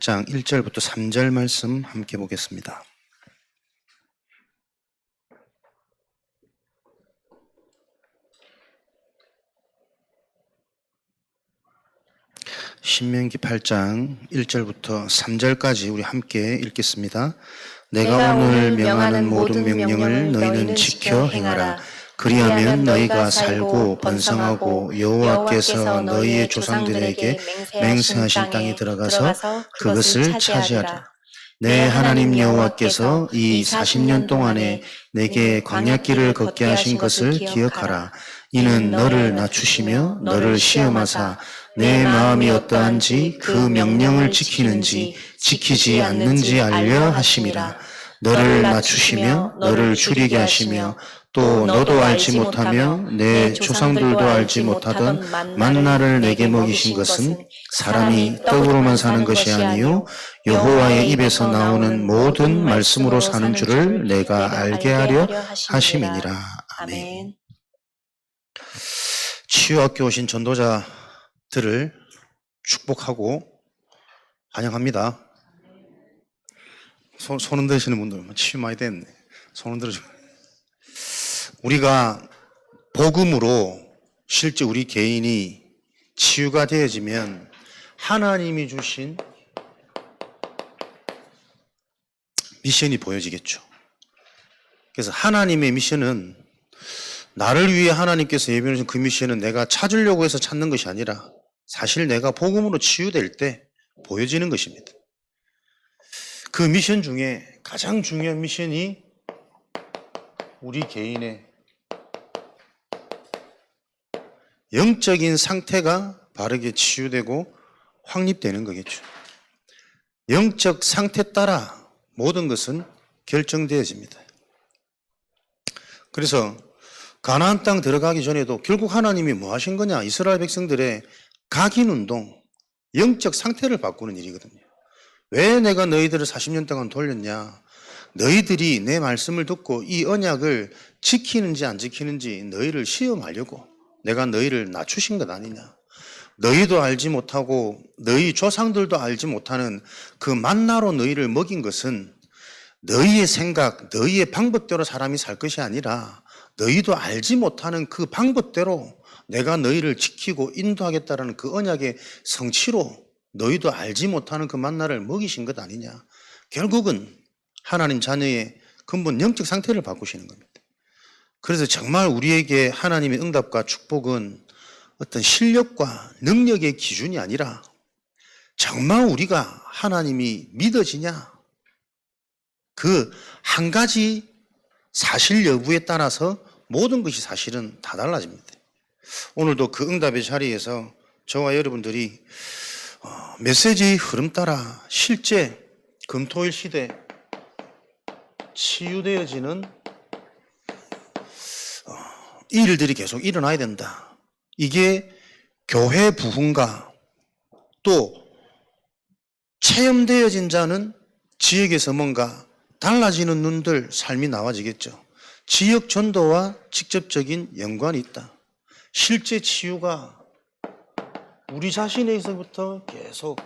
장 1절부터 3절 말씀 함께 보겠습니다. 신명기 8장 1절부터 3절까지 우리 함께 읽겠습니다. 내가 오늘 명하는 모든 명령을 너희는 지켜 행하라. 그리하면 너희가 살고 번성하고 여호와께서 너희의 조상들에게 맹세하신 땅에 들어가서 그것을 차지하라. 내 하나님 여호와께서 이 40년 동안에 내게 광야길을 걷게 하신 것을 기억하라. 이는 너를 낮추시며 너를 시험하사 내 마음이 어떠한지 그 명령을 지키는지 지키지 않는지 알려 하심이라. 너를 낮추시며 너를 줄이게 하시며 또 너도 알지 못하며 내 조상들도 알지 못하던 만나를 내게 먹이신 것은 사람이 떡으로만 사는 것이 아니요 여호와의 입에서 나오는 모든 말씀으로 사는 줄을 내가 알게 하려 하심이니라. 아멘. 치유학교 오신 전도자들을 축복하고 환영합니다. 손 흔드시는 분들 치유 많이 됐네. 손 흔들어줘. 우리가 복음으로 실제 우리 개인이 치유가 되어지면 하나님이 주신 미션이 보여지겠죠. 그래서 하나님의 미션은 나를 위해 하나님께서 예비하신 그 미션은 내가 찾으려고 해서 찾는 것이 아니라 사실 내가 복음으로 치유될 때 보여지는 것입니다. 그 미션 중에 가장 중요한 미션이 우리 개인의 영적인 상태가 바르게 치유되고 확립되는 거겠죠. 영적 상태 따라 모든 것은 결정되어집니다. 그래서 가나안 땅 들어가기 전에도 결국 하나님이 뭐 하신 거냐? 이스라엘 백성들의 각인 운동, 영적 상태를 바꾸는 일이거든요. 왜 내가 너희들을 40년 동안 돌렸냐? 너희들이 내 말씀을 듣고 이 언약을 지키는지 안 지키는지 너희를 시험하려고 내가 너희를 낮추신 것 아니냐. 너희도 알지 못하고 너희 조상들도 알지 못하는 그 만나로 너희를 먹인 것은 너희의 생각, 너희의 방법대로 사람이 살 것이 아니라 너희도 알지 못하는 그 방법대로 내가 너희를 지키고 인도하겠다라는 그 언약의 성취로 너희도 알지 못하는 그 만나를 먹이신 것 아니냐. 결국은 하나님 자녀의 근본 영적 상태를 바꾸시는 겁니다. 그래서 정말 우리에게 하나님의 응답과 축복은 어떤 실력과 능력의 기준이 아니라 정말 우리가 하나님이 믿어지냐 그 한 가지 사실 여부에 따라서 모든 것이 사실은 다 달라집니다. 오늘도 그 응답의 자리에서 저와 여러분들이 메시지의 흐름 따라 실제 금토일 시대 치유되어지는 이 일들이 계속 일어나야 된다. 이게 교회 부흥과 또 체험되어진 자는 지역에서 뭔가 달라지는 눈들 삶이 나와지겠죠. 지역 전도와 직접적인 연관이 있다. 실제 치유가 우리 자신에서부터 계속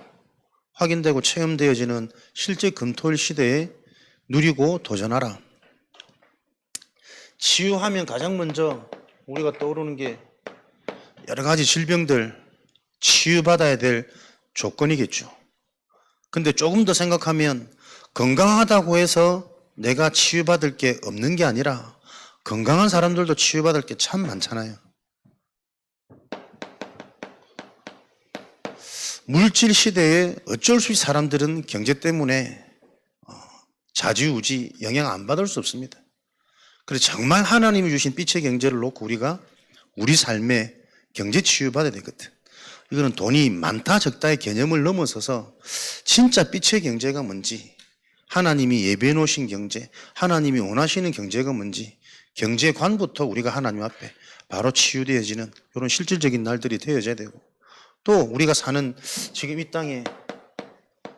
확인되고 체험되어지는 실제 금토일 시대에 누리고 도전하라. 치유하면 가장 먼저 우리가 떠오르는 게 여러 가지 질병들 치유받아야 될 조건이겠죠. 근데 조금 더 생각하면 건강하다고 해서 내가 치유받을 게 없는 게 아니라 건강한 사람들도 치유받을 게 참 많잖아요. 물질 시대에 어쩔 수 없이 사람들은 경제 때문에 좌지우지 영향 안 받을 수 없습니다. 그래서 정말 하나님이 주신 빛의 경제를 놓고 우리가 우리 삶에 경제 치유받아야 되거든. 이거는 돈이 많다 적다의 개념을 넘어서서 진짜 빛의 경제가 뭔지, 하나님이 예배해 놓으신 경제, 하나님이 원하시는 경제가 뭔지, 경제관부터 우리가 하나님 앞에 바로 치유되어지는 이런 실질적인 날들이 되어져야 되고, 또 우리가 사는 지금 이 땅에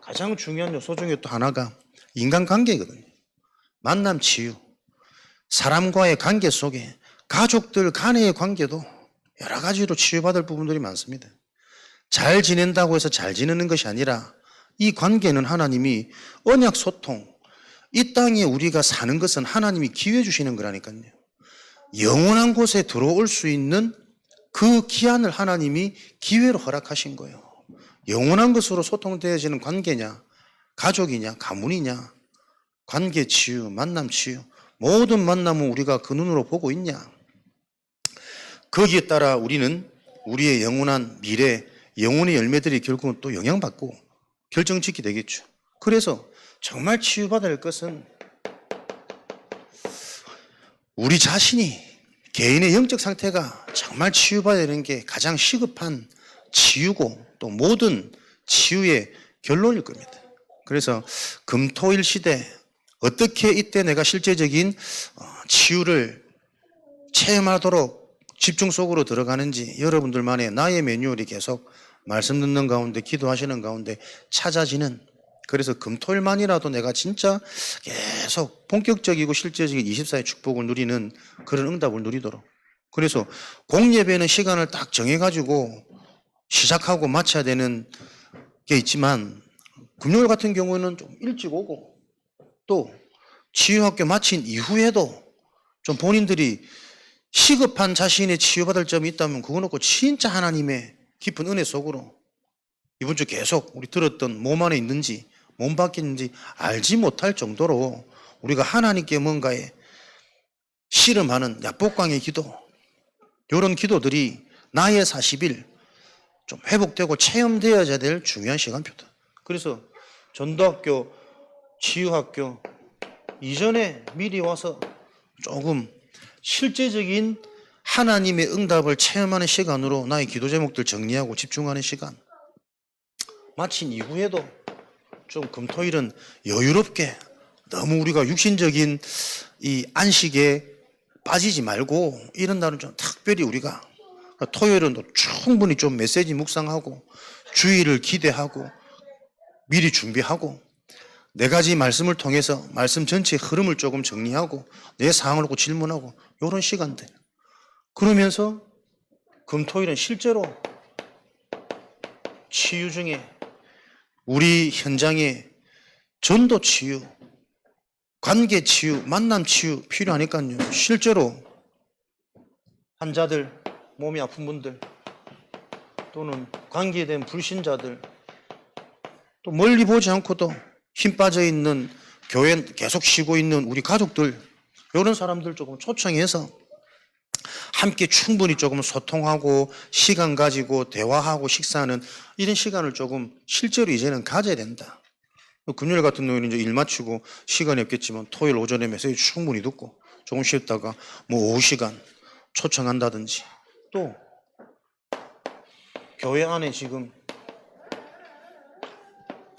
가장 중요한 요소 중에 또 하나가 인간관계거든요. 만남 치유. 사람과의 관계 속에 가족들 간의 관계도 여러 가지로 치유받을 부분들이 많습니다. 잘 지낸다고 해서 잘 지내는 것이 아니라 이 관계는 하나님이 언약 소통, 이 땅에 우리가 사는 것은 하나님이 기회 주시는 거라니까요. 영원한 곳에 들어올 수 있는 그 기한을 하나님이 기회로 허락하신 거예요. 영원한 것으로 소통되어지는 관계냐, 가족이냐, 가문이냐, 관계 치유, 만남 치유, 모든 만남은 우리가 그 눈으로 보고 있냐. 거기에 따라 우리는 우리의 영원한 미래, 영혼의 열매들이 결국은 또 영향받고 결정짓게 되겠죠. 그래서 정말 치유받아야 할 것은 우리 자신이 개인의 영적 상태가 정말 치유받아야 되는 게 가장 시급한 치유고 또 모든 치유의 결론일 겁니다. 그래서 금토일 시대 어떻게 이때 내가 실제적인 치유를 체험하도록 집중 속으로 들어가는지 여러분들만의 나의 매뉴얼이 계속 말씀 듣는 가운데 기도하시는 가운데 찾아지는, 그래서 금토일만이라도 내가 진짜 계속 본격적이고 실제적인 24의 축복을 누리는 그런 응답을 누리도록. 그래서 공예배는 시간을 딱 정해가지고 시작하고 마쳐야 되는 게 있지만 금요일 같은 경우는 좀 일찍 오고 또 치유학교 마친 이후에도 좀 본인들이 시급한 자신의 치유받을 점이 있다면 그거 놓고 진짜 하나님의 깊은 은혜 속으로 이번 주 계속 우리 들었던 몸 안에 있는지 몸 밖에 있는지 알지 못할 정도로 우리가 하나님께 뭔가에 씨름하는 야복강의 기도, 이런 기도들이 나의 40일 좀 회복되고 체험되어야 될 중요한 시간표다. 그래서 전도학교, 치유학교 이전에 미리 와서 조금 실제적인 하나님의 응답을 체험하는 시간으로 나의 기도 제목들 정리하고 집중하는 시간, 마친 이후에도 좀 금토일은 여유롭게 너무 우리가 육신적인 이 안식에 빠지지 말고 이런 날은 좀 특별히 우리가 토요일은 또 충분히 좀 메시지 묵상하고 주일을 기대하고 미리 준비하고 네 가지 말씀을 통해서 말씀 전체의 흐름을 조금 정리하고 내 상황을 놓고 질문하고 이런 시간들, 그러면서 금토일은 실제로 치유 중에 우리 현장에 전도 치유, 관계 치유, 만남 치유 필요하니까요. 실제로 환자들, 몸이 아픈 분들 또는 관계에 대한 불신자들, 또 멀리 보지 않고도 힘 빠져 있는 교회 계속 쉬고 있는 우리 가족들, 이런 사람들 조금 초청해서 함께 충분히 조금 소통하고 시간 가지고 대화하고 식사하는 이런 시간을 조금 실제로 이제는 가져야 된다. 금요일 같은 경우에는 이제 일 마치고 시간이 없겠지만 토요일 오전에 메시지 충분히 듣고 조금 쉬었다가 뭐 오후 시간 초청한다든지, 또 교회 안에 지금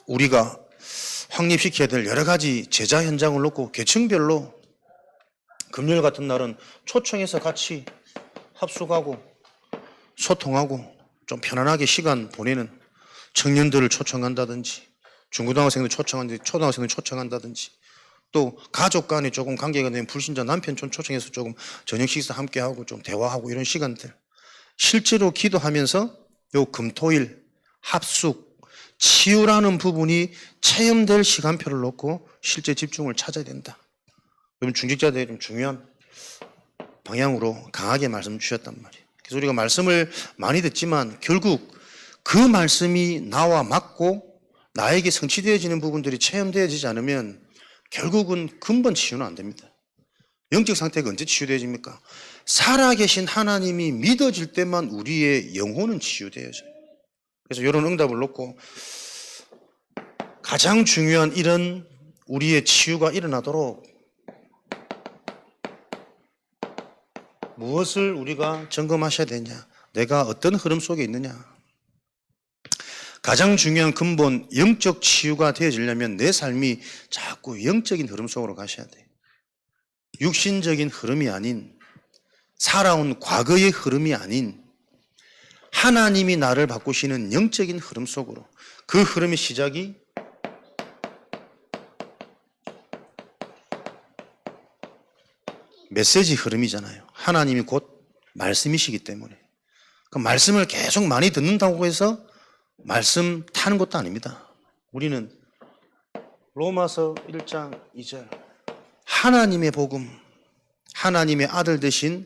우리가 확립시켜야 될 여러 가지 제자 현장을 놓고 계층별로 금요일 같은 날은 초청해서 같이 합숙하고 소통하고 좀 편안하게 시간 보내는 청년들을 초청한다든지, 중고등학생들 초청한다든지, 초등학생들 초청한다든지, 또 가족 간에 조금 관계가 된 불신자 남편 좀 초청해서 조금 저녁 식사 함께하고 좀 대화하고 이런 시간들, 실제로 기도하면서 요 금토일 합숙 치유라는 부분이 체험될 시간표를 놓고 실제 집중을 찾아야 된다. 그럼 중직자들이 좀 중요한 방향으로 강하게 말씀 주셨단 말이에요. 그래서 우리가 말씀을 많이 듣지만 결국 그 말씀이 나와 맞고 나에게 성취되어지는 부분들이 체험되어지지 않으면 결국은 근본 치유는 안 됩니다. 영적 상태가 언제 치유되어집니까? 살아계신 하나님이 믿어질 때만 우리의 영혼은 치유되어져요. 그래서 이런 응답을 놓고 가장 중요한 이런 우리의 치유가 일어나도록 무엇을 우리가 점검하셔야 되냐? 내가 어떤 흐름 속에 있느냐? 가장 중요한 근본 영적 치유가 되어지려면 내 삶이 자꾸 영적인 흐름 속으로 가셔야 돼요. 육신적인 흐름이 아닌, 살아온 과거의 흐름이 아닌 하나님이 나를 바꾸시는 영적인 흐름 속으로. 그 흐름의 시작이 메시지 흐름이잖아요. 하나님이 곧 말씀이시기 때문에. 그 말씀을 계속 많이 듣는다고 해서 말씀 타는 것도 아닙니다. 우리는 로마서 1장 2절 하나님의 복음, 하나님의 아들 되신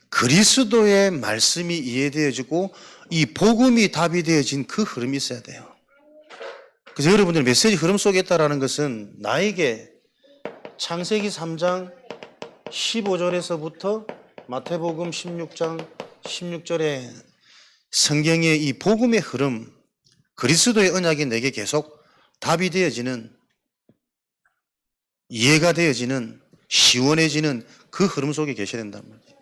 그리스도의 말씀이 이해되어지고 이 복음이 답이 되어진 그 흐름이 있어야 돼요. 그래서 여러분들 메시지 흐름 속에 있다는 것은 나에게 창세기 3장 15절에서부터 마태복음 16장 16절에 성경의 이 복음의 흐름, 그리스도의 언약이 내게 계속 답이 되어지는, 이해가 되어지는, 시원해지는 그 흐름 속에 계셔야 된단 말이에요.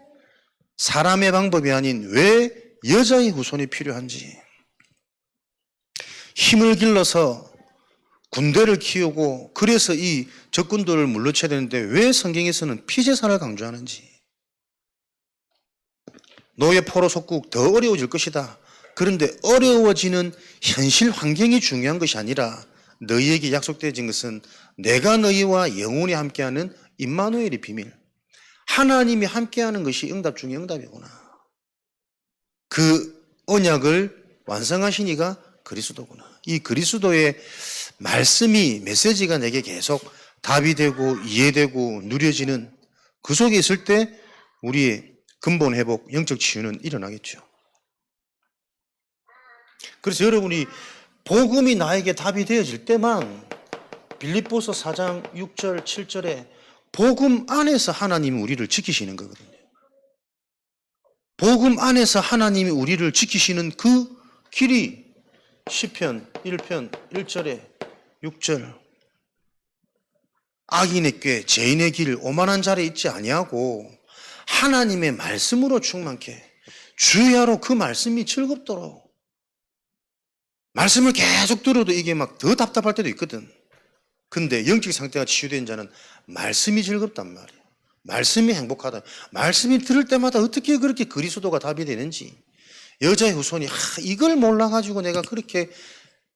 사람의 방법이 아닌 왜 여자의 후손이 필요한지, 힘을 길러서 군대를 키우고 그래서 이 적군들을 물리쳐야 되는데 왜 성경에서는 피제사를 강조하는지, 노예 포로 속국 더 어려워질 것이다. 그런데 어려워지는 현실 환경이 중요한 것이 아니라 너희에게 약속되어진 것은 내가 너희와 영원히 함께하는 임마누엘의 비밀, 하나님이 함께하는 것이 응답 중에 응답이구나. 그 언약을 완성하신 이가 그리스도구나. 이 그리스도의 말씀이, 메시지가 내게 계속 답이 되고 이해되고 누려지는 그 속에 있을 때 우리의 근본 회복, 영적 치유는 일어나겠죠. 그래서 여러분이 복음이 나에게 답이 되어질 때만 빌립보서 4장 6절 7절에 복음 안에서 하나님이 우리를 지키시는 거거든요. 복음 안에서 하나님이 우리를 지키시는 그 길이 시편 1편 1절에 6절 악인의 꾀 죄인의 길 오만한 자리에 있지 아니하고 하나님의 말씀으로 충만케 주야로 그 말씀이 즐겁도록. 말씀을 계속 들어도 이게 막 더 답답할 때도 있거든. 근데 영적 상태가 치유된 자는 말씀이 즐겁단 말이야. 말씀이 행복하다. 말씀이 들을 때마다 어떻게 그렇게 그리스도가 답이 되는지, 여자의 후손이 이걸 몰라가지고 내가 그렇게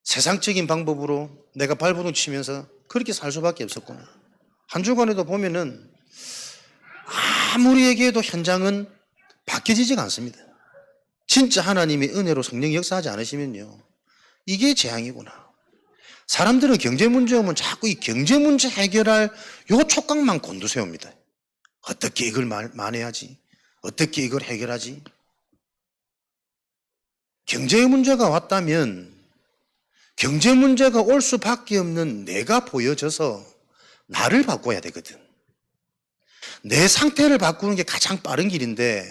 세상적인 방법으로 내가 발버둥 치면서 그렇게 살 수밖에 없었구나. 한 주간에도 보면은 아무리 얘기해도 현장은 바뀌지가 않습니다. 진짜 하나님이 은혜로 성령이 역사하지 않으시면요, 이게 재앙이구나. 사람들은 경제 문제 오면 자꾸 이 경제 문제 해결할 요 촉각만 곤두세웁니다. 어떻게 이걸 만회하지? 어떻게 이걸 해결하지? 경제 문제가 왔다면 경제 문제가 올 수밖에 없는 내가 보여져서 나를 바꿔야 되거든. 내 상태를 바꾸는 게 가장 빠른 길인데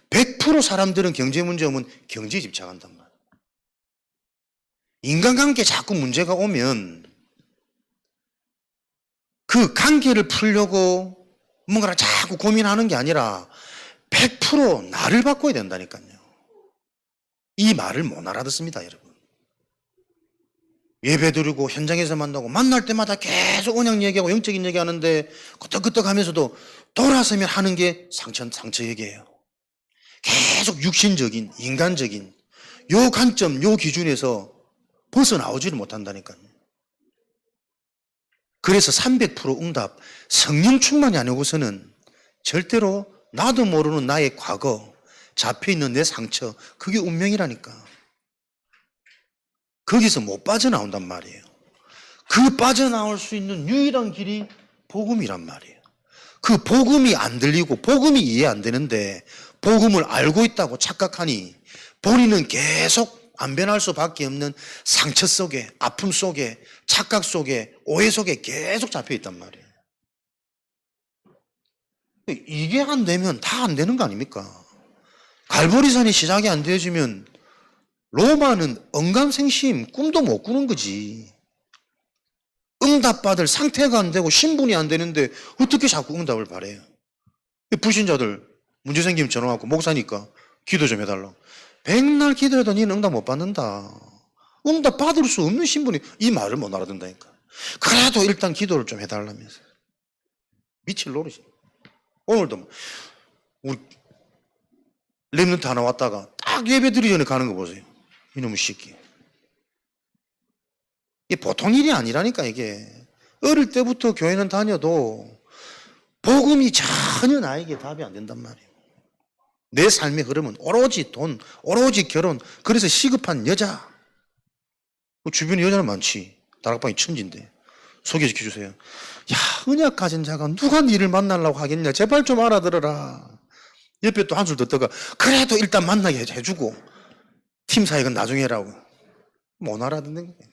100% 사람들은 경제 문제 오면 경제에 집착한단 말이야. 인간관계에 자꾸 문제가 오면 그 관계를 풀려고 뭔가를 자꾸 고민하는 게 아니라 100% 나를 바꿔야 된다니까요. 이 말을 못 알아듣습니다, 여러분. 예배 드리고 현장에서 만나고 만날 때마다 계속 언약 얘기하고 영적인 얘기하는데 끄떡끄떡 하면서도 돌아서면 하는 게 상처 얘기예요. 계속 육신적인, 인간적인 요 관점, 요 기준에서 벗어나오지를 못한다니까요. 그래서 300% 응답, 성령 충만이 아니고서는 절대로 나도 모르는 나의 과거, 잡혀있는 내 상처, 그게 운명이라니까. 거기서 못 빠져나온단 말이에요. 그 빠져나올 수 있는 유일한 길이 복음이란 말이에요. 그 복음이 안 들리고 복음이 이해 안 되는데 복음을 알고 있다고 착각하니 본인은 계속 안 변할 수밖에 없는 상처 속에, 아픔 속에, 착각 속에, 오해 속에 계속 잡혀있단 말이에요. 이게 안 되면 다 안 되는 거 아닙니까? 갈보리산이 시작이 안 되어지면 로마는 언감생심, 꿈도 못 꾸는 거지. 응답받을 상태가 안 되고 신분이 안 되는데 어떻게 자꾸 응답을 바래요? 불신자들 문제 생기면 전화 왔고 목사니까 기도 좀 해달라고. 백날 기도해도 니는 응답 못 받는다. 응답 받을 수 없는 신분이 이 말을 못 알아듣는다니까. 그래도 일단 기도를 좀 해달라면서. 미칠 노릇이. 오늘도 우리 랩런트 하나 왔다가 딱 예배 드리기 전에 가는 거 보세요. 이놈의 새끼. 이게 보통 일이 아니라니까. 이게 어릴 때부터 교회는 다녀도 복음이 전혀 나에게 답이 안 된단 말이에요. 내 삶의 흐름은 오로지 돈, 오로지 결혼, 그래서 시급한 여자. 주변에 여자는 많지. 다락방이 천지인데. 소개시켜 주세요. 야, 언약 가진 자가 누가 니를 만나려고 하겠냐. 제발 좀 알아들어라. 옆에 또 한술 더 떠가. 그래도 일단 만나게 해주고 팀 사역은 나중에 해라고. 못 알아듣는 거예요.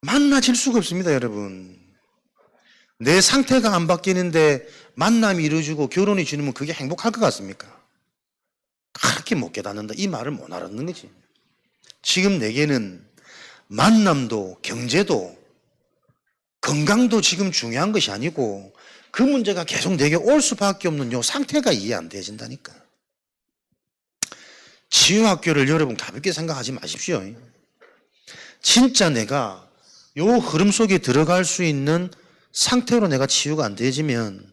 만나질 수가 없습니다, 여러분. 내 상태가 안 바뀌는데 만남이 이루어지고 결혼이 지르면 그게 행복할 것 같습니까? 그렇게 못 깨닫는다. 이 말을 못 알아듣는 거지. 지금 내게는 만남도 경제도 건강도 지금 중요한 것이 아니고 그 문제가 계속 내게 올 수밖에 없는 요 상태가 이해 안 되어진다니까. 치유학교를 여러분 가볍게 생각하지 마십시오. 진짜 내가 요 흐름 속에 들어갈 수 있는 상태로 내가 치유가 안 되어지면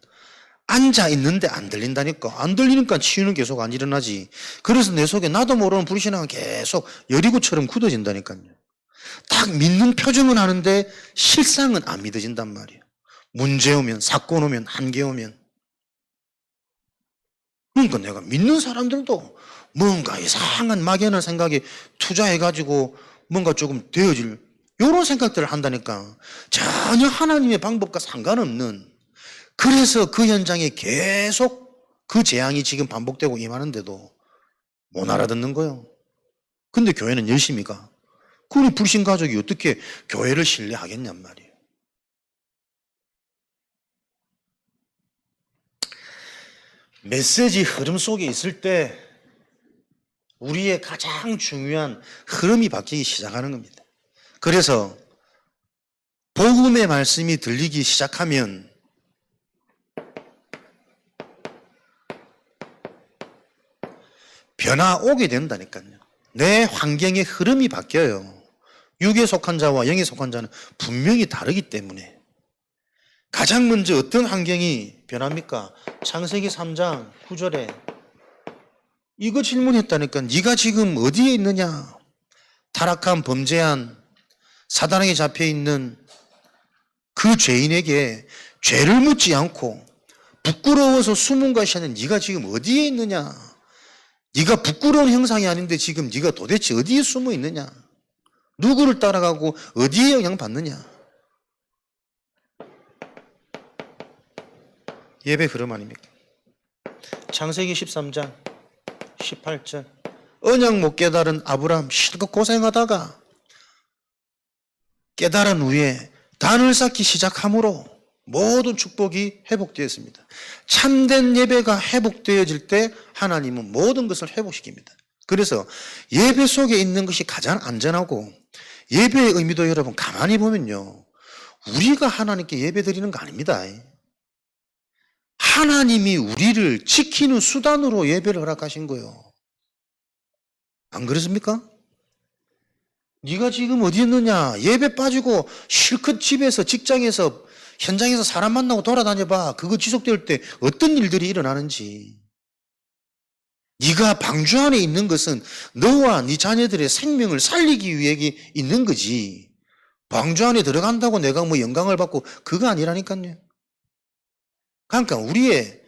앉아 있는데 안 들린다니까. 안 들리니까 치유는 계속 안 일어나지. 그래서 내 속에 나도 모르는 불신앙은 계속 여리고처럼 굳어진다니까요. 딱 믿는 표정은 하는데 실상은 안 믿어진단 말이에요. 문제 오면, 사건 오면, 한계 오면. 그러니까 내가 믿는 사람들도 뭔가 이상한 막연한 생각에 투자해가지고 뭔가 조금 되어질 이런 생각들을 한다니까. 전혀 하나님의 방법과 상관없는, 그래서 그 현장에 계속 그 재앙이 지금 반복되고 임하는데도 못 알아듣는 거예요. 근데 교회는 열심히 가. 그러니 불신 가족이 어떻게 교회를 신뢰하겠냔 말이에요. 메시지 흐름 속에 있을 때 우리의 가장 중요한 흐름이 바뀌기 시작하는 겁니다. 그래서 복음의 말씀이 들리기 시작하면 변화 오게 된다니까요. 내 환경의 흐름이 바뀌어요. 육에 속한 자와 영에 속한 자는 분명히 다르기 때문에. 가장 먼저 어떤 환경이 변합니까? 창세기 3장 9절에 이거 질문했다니까. 네가 지금 어디에 있느냐? 타락한 범죄한 사단에게 잡혀있는 그 죄인에게 죄를 묻지 않고 부끄러워서 숨은 것이 아니라 네가 지금 어디에 있느냐? 네가 부끄러운 형상이 아닌데 지금 네가 도대체 어디에 숨어 있느냐? 누구를 따라가고 어디에 영향받느냐? 예배 흐름 아닙니까? 창세기 13장 18절 언약 못 깨달은 아브라함 실컷 고생하다가 깨달은 후에 단을 쌓기 시작함으로 모든 축복이 회복되었습니다. 참된 예배가 회복되어질 때 하나님은 모든 것을 회복시킵니다. 그래서 예배 속에 있는 것이 가장 안전하고, 예배의 의미도 여러분 가만히 보면요, 우리가 하나님께 예배 드리는 거 아닙니다. 하나님이 우리를 지키는 수단으로 예배를 허락하신 거예요. 안 그렇습니까? 네가 지금 어디 있느냐? 예배 빠지고 실컷 집에서, 직장에서, 현장에서 사람 만나고 돌아다녀봐. 그거 지속될 때 어떤 일들이 일어나는지. 네가 방주 안에 있는 것은 너와 네 자녀들의 생명을 살리기 위해 있는 거지. 방주 안에 들어간다고 내가 뭐 영광을 받고 그거 아니라니까요. 그러니까 우리의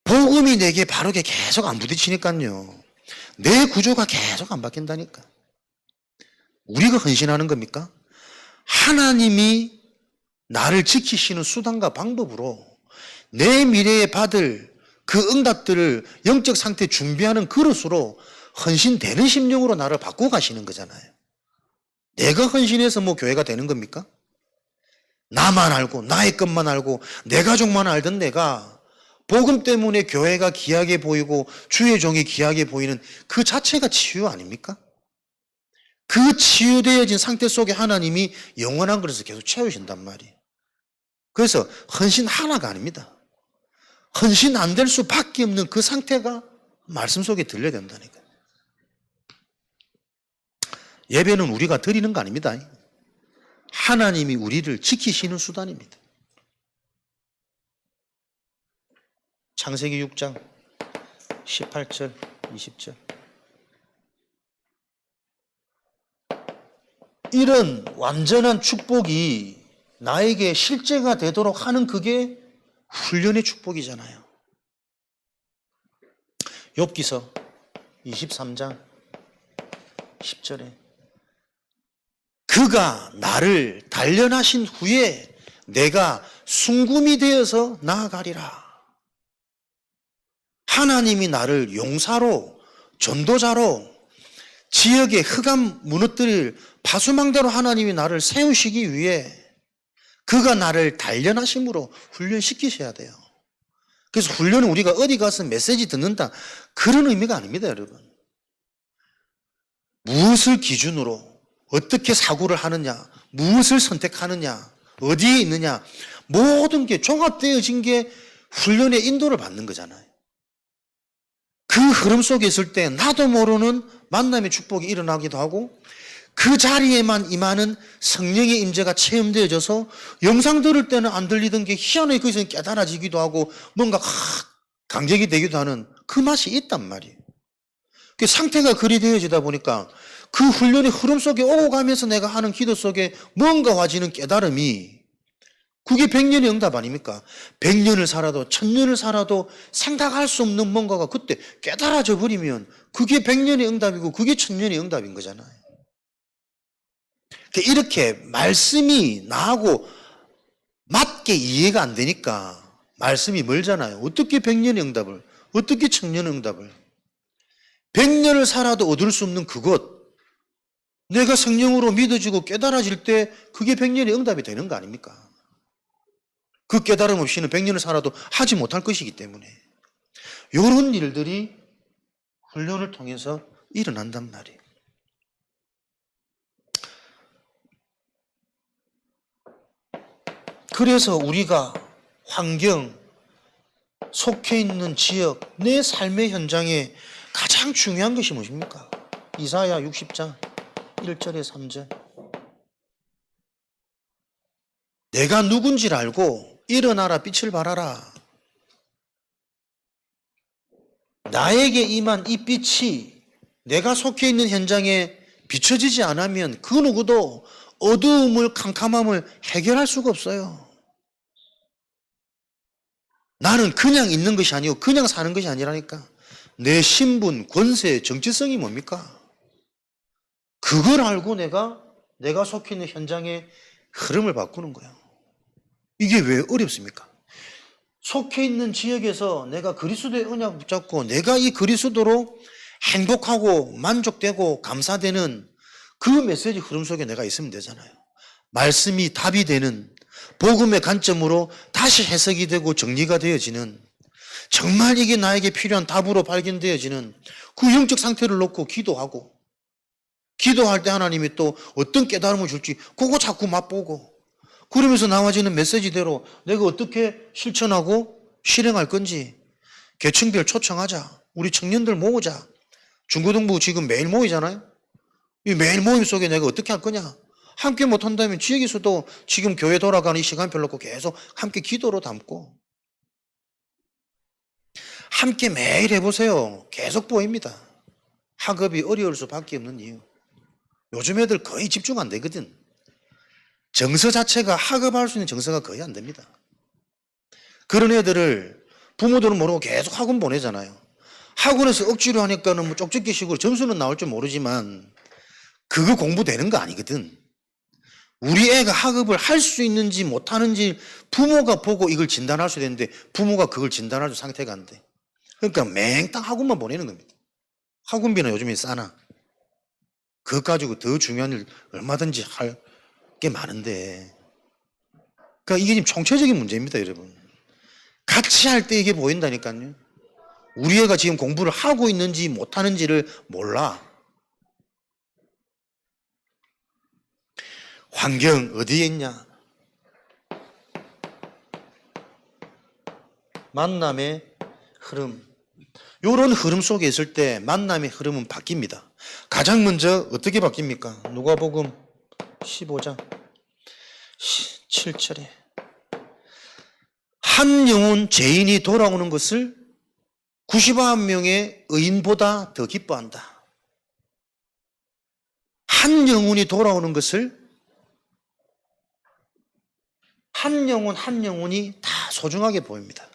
복음이 내게 바르게 계속 안 부딪히니까요. 내 구조가 계속 안 바뀐다니까. 우리가 헌신하는 겁니까? 하나님이 나를 지키시는 수단과 방법으로 내 미래에 받을 그 응답들을 영적 상태 준비하는 그릇으로 헌신되는 심령으로 나를 바꾸고 가시는 거잖아요. 내가 헌신해서 뭐 교회가 되는 겁니까? 나만 알고 나의 것만 알고 내 가족만 알던 내가 복음 때문에 교회가 귀하게 보이고 주의 종이 귀하게 보이는 그 자체가 치유 아닙니까? 그 치유되어진 상태 속에 하나님이 영원한 그릇을 계속 채우신단 말이에요. 그래서 헌신 하나가 아닙니다. 헌신 안 될 수밖에 없는 그 상태가 말씀 속에 들려야 된다니까요. 예배는 우리가 드리는 거 아닙니다. 하나님이 우리를 지키시는 수단입니다. 창세기 6장 18절 20절 이런 완전한 축복이 나에게 실제가 되도록 하는 그게 훈련의 축복이잖아요. 욥기서 23장 10절에 그가 나를 단련하신 후에 내가 순금이 되어서 나아가리라. 하나님이 나를 용사로, 전도자로, 지역의 흑암 무너뜨릴 파수망대로 하나님이 나를 세우시기 위해 그가 나를 단련하심으로 훈련시키셔야 돼요. 그래서 훈련은 우리가 어디 가서 메시지 듣는다 그런 의미가 아닙니다, 여러분. 무엇을 기준으로 어떻게 사고를 하느냐, 무엇을 선택하느냐, 어디에 있느냐, 모든 게 종합되어진 게 훈련의 인도를 받는 거잖아요. 그 흐름 속에 있을 때 나도 모르는 만남의 축복이 일어나기도 하고 그 자리에만 임하는 성령의 임재가 체험되어져서 영상 들을 때는 안 들리던 게 희한하게 거기서 깨달아지기도 하고 뭔가 강적이 되기도 하는 그 맛이 있단 말이에요. 그 상태가 그리 되어지다 보니까 그 훈련의 흐름 속에 오고 가면서 내가 하는 기도 속에 뭔가 와지는 깨달음이 그게 100년의 응답 아닙니까? 100년을 살아도 1000년을 살아도 생각할 수 없는 뭔가가 그때 깨달아져 버리면 그게 100년의 응답이고 그게 1000년의 응답인 거잖아요. 이렇게 말씀이 나하고 맞게 이해가 안 되니까 말씀이 멀잖아요. 어떻게 100년의 응답을, 어떻게 1000년의 응답을. 100년을 살아도 얻을 수 없는 그것, 내가 성령으로 믿어지고 깨달아질 때 그게 100년의 응답이 되는 거 아닙니까? 그 깨달음 없이는 100년을 살아도 하지 못할 것이기 때문에 이런 일들이 훈련을 통해서 일어난단 말이에요. 그래서 우리가 환경, 속해 있는 지역, 내 삶의 현장에 가장 중요한 것이 무엇입니까? 이사야 60장 1절에 3절. 내가 누군지를 알고 일어나라 빛을 발하라. 나에게 임한 이 빛이 내가 속해 있는 현장에 비춰지지 않으면 그 누구도 어두움을, 캄캄함을 해결할 수가 없어요. 나는 그냥 있는 것이 아니고 그냥 사는 것이 아니라니까. 내 신분, 권세, 정체성이 뭡니까? 그걸 알고 내가 속해 있는 현장의 흐름을 바꾸는 거예요. 이게 왜 어렵습니까? 속해 있는 지역에서 내가 그리스도의 언약을 붙잡고 내가 이 그리스도로 행복하고 만족되고 감사되는 그 메시지 흐름 속에 내가 있으면 되잖아요. 말씀이 답이 되는 복음의 관점으로 다시 해석이 되고 정리가 되어지는, 정말 이게 나에게 필요한 답으로 발견되어지는 그 영적 상태를 놓고 기도하고, 기도할 때 하나님이 또 어떤 깨달음을 줄지 그거 자꾸 맛보고, 그러면서 나와지는 메시지대로 내가 어떻게 실천하고 실행할 건지 계층별 초청하자. 우리 청년들 모으자. 중고등부 지금 매일 모이잖아요. 이 매일 모임 속에 내가 어떻게 할 거냐. 함께 못한다면 지역에서도 지금 교회 돌아가는 이 시간별 놓고 계속 함께 기도로 담고 함께 매일 해보세요. 계속 보입니다. 학업이 어려울 수밖에 없는 이유. 요즘 애들 거의 집중 안 되거든. 정서 자체가 학업할 수 있는 정서가 거의 안 됩니다. 그런 애들을 부모들은 모르고 계속 학원 보내잖아요. 학원에서 억지로 하니까는 뭐 쪽집게식으로 점수는 나올 줄 모르지만 그거 공부되는 거 아니거든. 우리 애가 학업을 할 수 있는지 못하는지 부모가 보고 이걸 진단할 수 있는데 부모가 그걸 진단할 상태가 안 돼. 그러니까 맹땅 학원만 보내는 겁니다. 학원비는 요즘에 싸나. 그것 가지고 더 중요한 일 얼마든지 할 게 많은데. 그러니까 이게 지금 총체적인 문제입니다, 여러분. 같이 할 때 이게 보인다니까요. 우리 애가 지금 공부를 하고 있는지 못하는지를 몰라. 환경 어디에 있냐? 만남의 흐름. 이런 흐름 속에 있을 때 만남의 흐름은 바뀝니다. 가장 먼저 어떻게 바뀝니까? 누가복음 15장 7절에 한 영혼 죄인이 돌아오는 것을 99명의 의인보다 더 기뻐한다. 한 영혼이 돌아오는 것을 한 영혼 한 영혼이 다 소중하게 보입니다.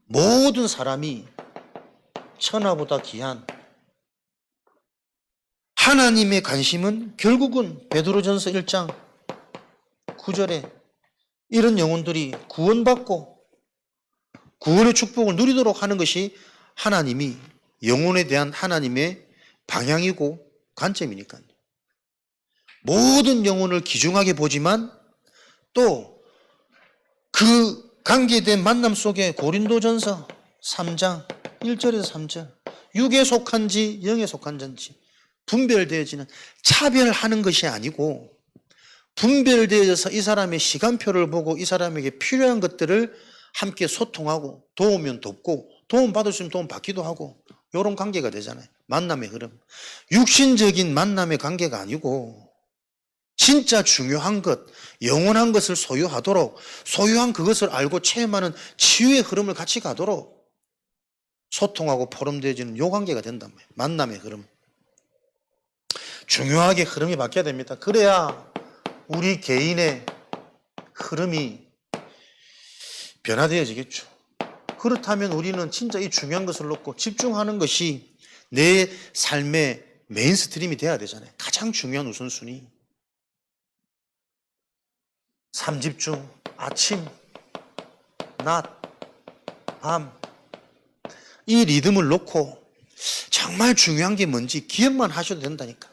모든 사람이 천하보다 귀한 하나님의 관심은 결국은 베드로전서 1장 9절에 이런 영혼들이 구원받고 구원의 축복을 누리도록 하는 것이 하나님이 영혼에 대한 하나님의 방향이고 관점이니까요. 모든 영혼을 귀중하게 보지만 또 그 관계된 만남 속에 고린도전서 3장 1절에서 3절 육에 속한지 영에 속한지 분별되어지는 차별하는 것이 아니고 분별되어져서 이 사람의 시간표를 보고 이 사람에게 필요한 것들을 함께 소통하고 도우면 돕고 도움 받을 수 있으면 도움 받기도 하고 이런 관계가 되잖아요. 만남의 흐름. 육신적인 만남의 관계가 아니고 진짜 중요한 것, 영원한 것을 소유하도록 소유한 그것을 알고 체험하는 치유의 흐름을 같이 가도록 소통하고 포럼되어지는 요 관계가 된단 말이에요. 만남의 흐름. 중요하게 흐름이 바뀌어야 됩니다. 그래야 우리 개인의 흐름이 변화되어지겠죠. 그렇다면 우리는 진짜 이 중요한 것을 놓고 집중하는 것이 내 삶의 메인스트림이 돼야 되잖아요. 가장 중요한 우선순위. 삼집중, 아침, 낮, 밤. 이 리듬을 놓고 정말 중요한 게 뭔지 기억만 하셔도 된다니까.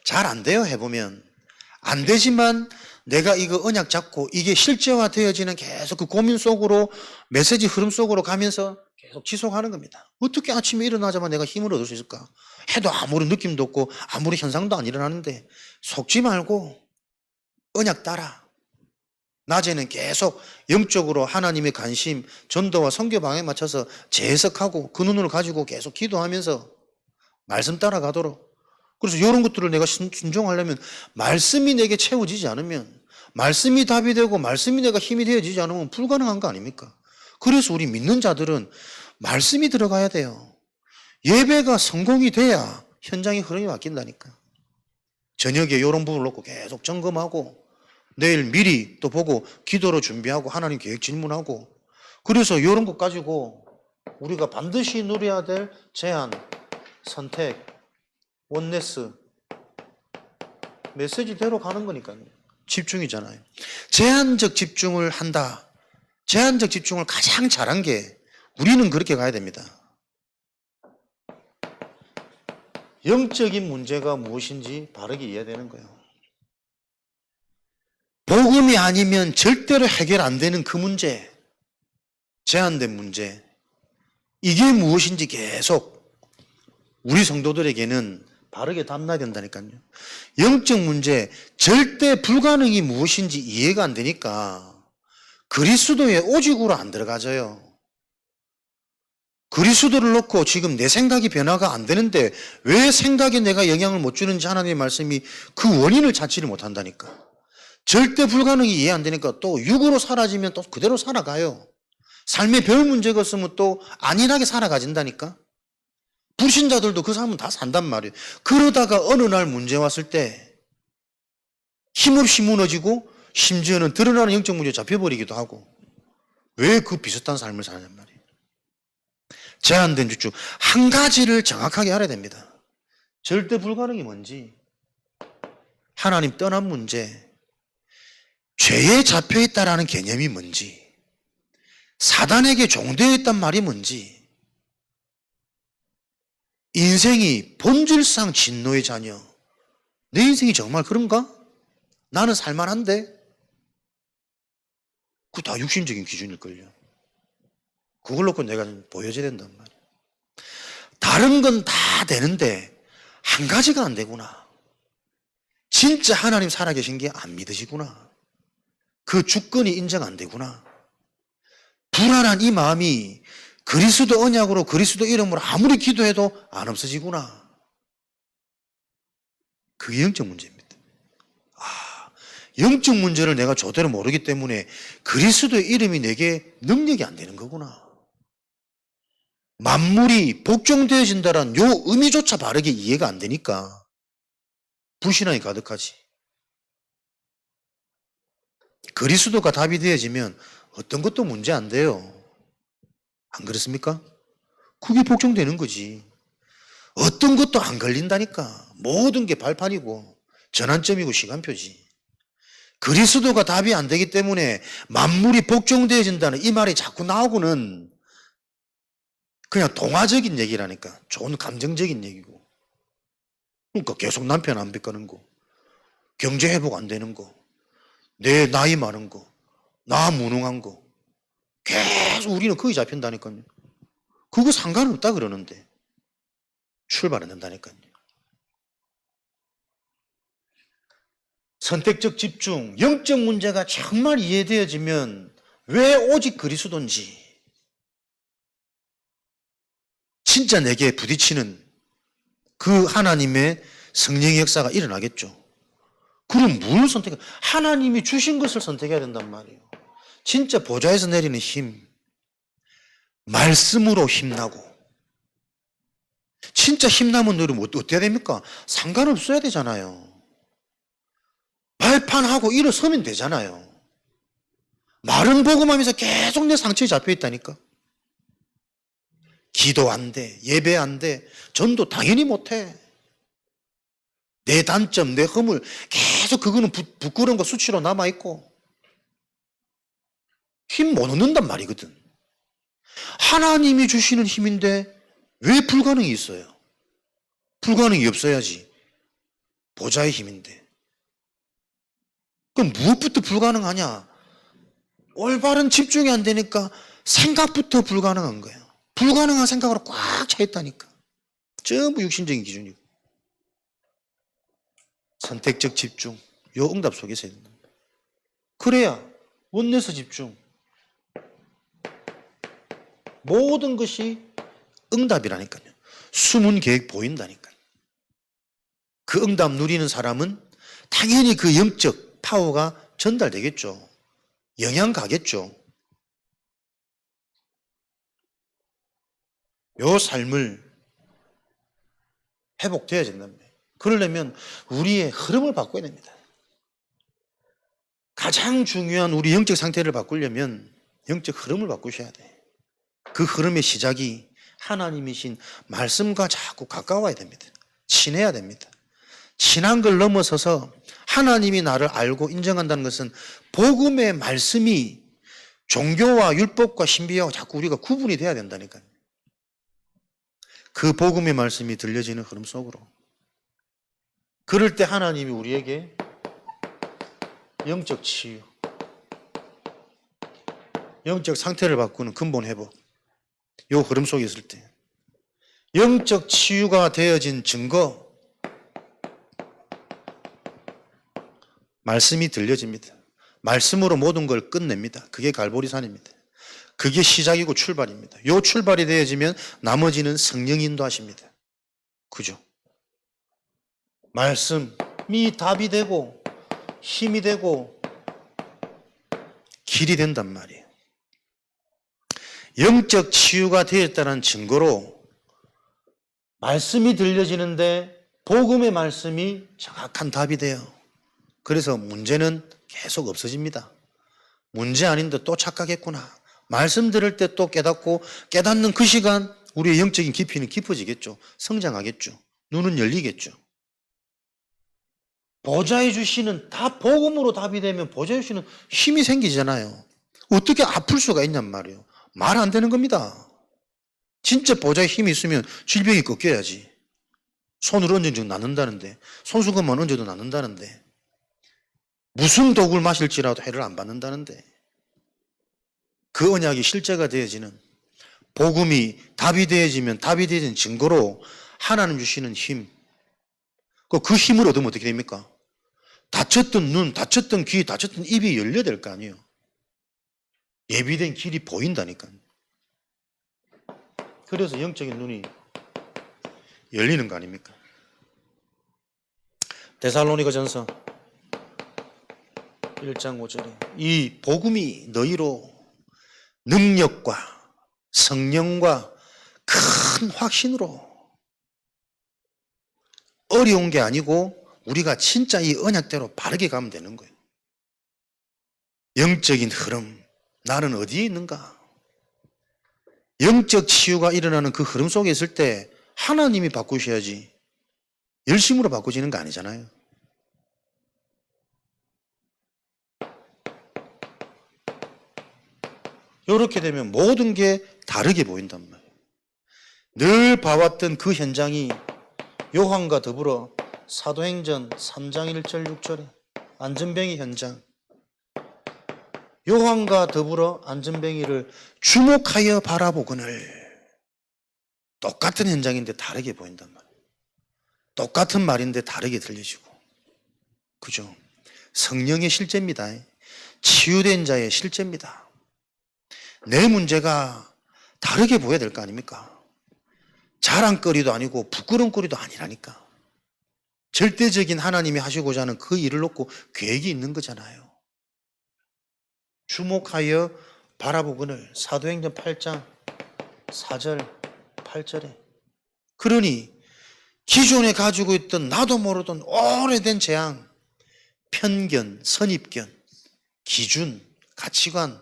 잘 안 돼요, 해보면. 안 되지만 내가 이거 언약 잡고 이게 실제화 되어지는 계속 그 고민 속으로 메시지 흐름 속으로 가면서 계속 지속하는 겁니다. 어떻게 아침에 일어나자마자 내가 힘을 얻을 수 있을까? 해도 아무런 느낌도 없고 아무리 현상도 안 일어나는데 속지 말고 언약 따라. 낮에는 계속 영적으로 하나님의 관심, 전도와 선교 방향에 맞춰서 재해석하고 그 눈을 가지고 계속 기도하면서 말씀 따라가도록. 그래서 이런 것들을 내가 순종하려면 말씀이 내게 채워지지 않으면 말씀이 답이 되고 말씀이 내가 힘이 되어지지 않으면 불가능한 거 아닙니까? 그래서 우리 믿는 자들은 말씀이 들어가야 돼요. 예배가 성공이 돼야 현장의 흐름이 바뀐다니까. 저녁에 이런 부분을 놓고 계속 점검하고 내일 미리 또 보고 기도로 준비하고 하나님 계획 질문하고 그래서 이런 것 가지고 우리가 반드시 누려야 될 제안, 선택, 원네스, 메시지대로 가는 거니까요. 집중이잖아요. 제한적 집중을 한다. 제한적 집중을 가장 잘한 게 우리는 그렇게 가야 됩니다. 영적인 문제가 무엇인지 바르게 이해되는 거예요. 복음이 아니면 절대로 해결 안 되는 그 문제, 제한된 문제, 이게 무엇인지 계속 우리 성도들에게는 바르게 담나야 된다니까요. 영적 문제, 절대 불가능이 무엇인지 이해가 안 되니까 그리스도의 오직으로 안 들어가져요. 그리스도를 놓고 지금 내 생각이 변화가 안 되는데 왜 생각에 내가 영향을 못 주는지 하나님의 말씀이 그 원인을 찾지를 못한다니까. 절대 불가능이 이해 안 되니까 또 육으로 사라지면 또 그대로 살아가요. 삶에 별 문제가 없으면 또 안일하게 살아가진다니까. 불신자들도 그 삶은 다 산단 말이에요. 그러다가 어느 날 문제 왔을 때 힘없이 무너지고 심지어는 드러나는 영적 문제에 잡혀버리기도 하고 왜 그 비슷한 삶을 사느냐 말이에요. 제한된 주축 한 가지를 정확하게 알아야 됩니다. 절대 불가능이 뭔지, 하나님 떠난 문제, 죄에 잡혀있다라는 개념이 뭔지, 사단에게 종되어 있단 말이 뭔지, 인생이 본질상 진노의 자녀, 내 인생이 정말 그런가? 나는 살만한데? 그거 다 육신적인 기준일걸요. 그걸 놓고 내가 보여줘야 된단 말이에요. 다른 건 다 되는데 한 가지가 안 되구나. 진짜 하나님 살아계신 게 안 믿으시구나. 그 주권이 인정 안 되구나. 불안한 이 마음이 그리스도 언약으로 그리스도 이름으로 아무리 기도해도 안 없어지구나. 그게 영적 문제입니다. 영적 문제를 내가 제대로 모르기 때문에 그리스도의 이름이 내게 능력이 안 되는 거구나. 만물이 복종되어진다는 요 의미조차 바르게 이해가 안 되니까 불신앙이 가득하지. 그리스도가 답이 되어지면 어떤 것도 문제 안 돼요. 안 그렇습니까? 그게 복종되는 거지. 어떤 것도 안 걸린다니까. 모든 게 발판이고 전환점이고 시간표지. 그리스도가 답이 안 되기 때문에 만물이 복종되어진다는 이 말이 자꾸 나오고는 그냥 동화적인 얘기라니까. 좋은 감정적인 얘기고. 그러니까 계속 남편 안 뵙거는 거, 경제 회복 안 되는 거, 내 나이 많은 거, 나 무능한 거, 계속 우리는 거기 잡힌다니까요. 그거 상관없다 그러는데 출발 안 된다니까요. 선택적 집중, 영적 문제가 정말 이해되어지면 왜 오직 그리스도인지 진짜 내게 부딪히는 그 하나님의 성령의 역사가 일어나겠죠. 그럼 뭘 선택해? 하나님이 주신 것을 선택해야 된단 말이에요. 진짜 보좌에서 내리는 힘, 말씀으로 힘나고, 진짜 힘나면 너를 어때야 됩니까? 상관없어야 되잖아요. 발판하고 일어서면 되잖아요. 말은 복음하면서 계속 내 상처에 잡혀 있다니까. 기도 안 돼, 예배 안 돼, 전도 당연히 못해. 내 단점, 내 허물 계속 그거는 부끄러운 거 수치로 남아있고 힘 못 얻는단 말이거든. 하나님이 주시는 힘인데 왜 불가능이 있어요? 불가능이 없어야지. 보좌의 힘인데. 그럼 무엇부터 불가능하냐? 올바른 집중이 안 되니까 생각부터 불가능한 거예요. 불가능한 생각으로 꽉 차 있다니까. 전부 육신적인 기준이고. 선택적 집중. 요 응답 속에서 해야 된다. 그래야 원내서 집중. 모든 것이 응답이라니까요. 숨은 계획 보인다니까요. 그 응답 누리는 사람은 당연히 그 영적 파워가 전달되겠죠. 영향 가겠죠. 요 삶을 회복돼야 된답니다. 그러려면 우리의 흐름을 바꿔야 됩니다. 가장 중요한 우리 영적 상태를 바꾸려면 영적 흐름을 바꾸셔야 돼. 그 흐름의 시작이 하나님이신 말씀과 자꾸 가까워야 됩니다. 친해야 됩니다. 친한 걸 넘어서서 하나님이 나를 알고 인정한다는 것은 복음의 말씀이 종교와 율법과 신비와 자꾸 우리가 구분이 돼야 된다니까요. 그 복음의 말씀이 들려지는 흐름 속으로. 그럴 때 하나님이 우리에게 영적 치유, 영적 상태를 바꾸는 근본 회복, 요 흐름 속에 있을 때 영적 치유가 되어진 증거, 말씀이 들려집니다. 말씀으로 모든 걸 끝냅니다. 그게 갈보리산입니다. 그게 시작이고 출발입니다. 요 출발이 되어지면 나머지는 성령이 인도하십니다. 그죠? 말씀이 답이 되고 힘이 되고 길이 된단 말이에요. 영적 치유가 되었다는 증거로 말씀이 들려지는데 복음의 말씀이 정확한 답이 돼요. 그래서 문제는 계속 없어집니다. 문제 아닌데 또 착각했구나. 말씀 들을 때 또 깨닫고 깨닫는 그 시간 우리의 영적인 깊이는 깊어지겠죠. 성장하겠죠. 눈은 열리겠죠. 보좌해 주시는 복음으로 답이 되면 보좌해 주시는 힘이 생기잖아요. 어떻게 아플 수가 있냔 말이에요. 말 안 되는 겁니다. 진짜 보좌에 힘이 있으면 질병이 꺾여야지. 손을 얹은 낫는다는데, 손수건만 얹어도 낫는다는데, 무슨 독을 마실지라도 해를 안 받는다는데, 그 언약이 실제가 되어지는 복음이 답이 되어지면 답이 되어진 증거로 하나님 주시는 힘, 그 힘을 얻으면 어떻게 됩니까? 다쳤던 눈, 다쳤던 귀, 다쳤던 입이 열려야 될 거 아니에요. 예비된 길이 보인다니까요. 그래서 영적인 눈이 열리는 거 아닙니까? 데살로니가전서 1장 5절에 이 복음이 너희로 능력과 성령과 큰 확신으로 어려운 게 아니고 우리가 진짜 이 언약대로 바르게 가면 되는 거예요. 영적인 흐름, 나는 어디에 있는가? 영적 치유가 일어나는 그 흐름 속에 있을 때 하나님이 바꾸셔야지 열심으로 바꾸지는 거 아니잖아요. 이렇게 되면 모든 게 다르게 보인단 말이에요. 늘 봐왔던 그 현장이 요한과 더불어 사도행전 3장 1절 6절에 안전뱅이 현장, 요한과 더불어 안전뱅이를 주목하여 바라보거늘, 똑같은 현장인데 다르게 보인단 말이에요. 똑같은 말인데 다르게 들려지고. 그죠? 성령의 실제입니다. 치유된 자의 실제입니다. 내 문제가 다르게 보여야 될 거 아닙니까? 자랑거리도 아니고 부끄러움거리도 아니라니까. 절대적인 하나님이 하시고자 하는 그 일을 놓고 계획이 있는 거잖아요. 주목하여 바라보거늘, 사도행전 8장 4절 8절에. 그러니 기존에 가지고 있던 나도 모르던 오래된 재앙, 편견, 선입견, 기준, 가치관,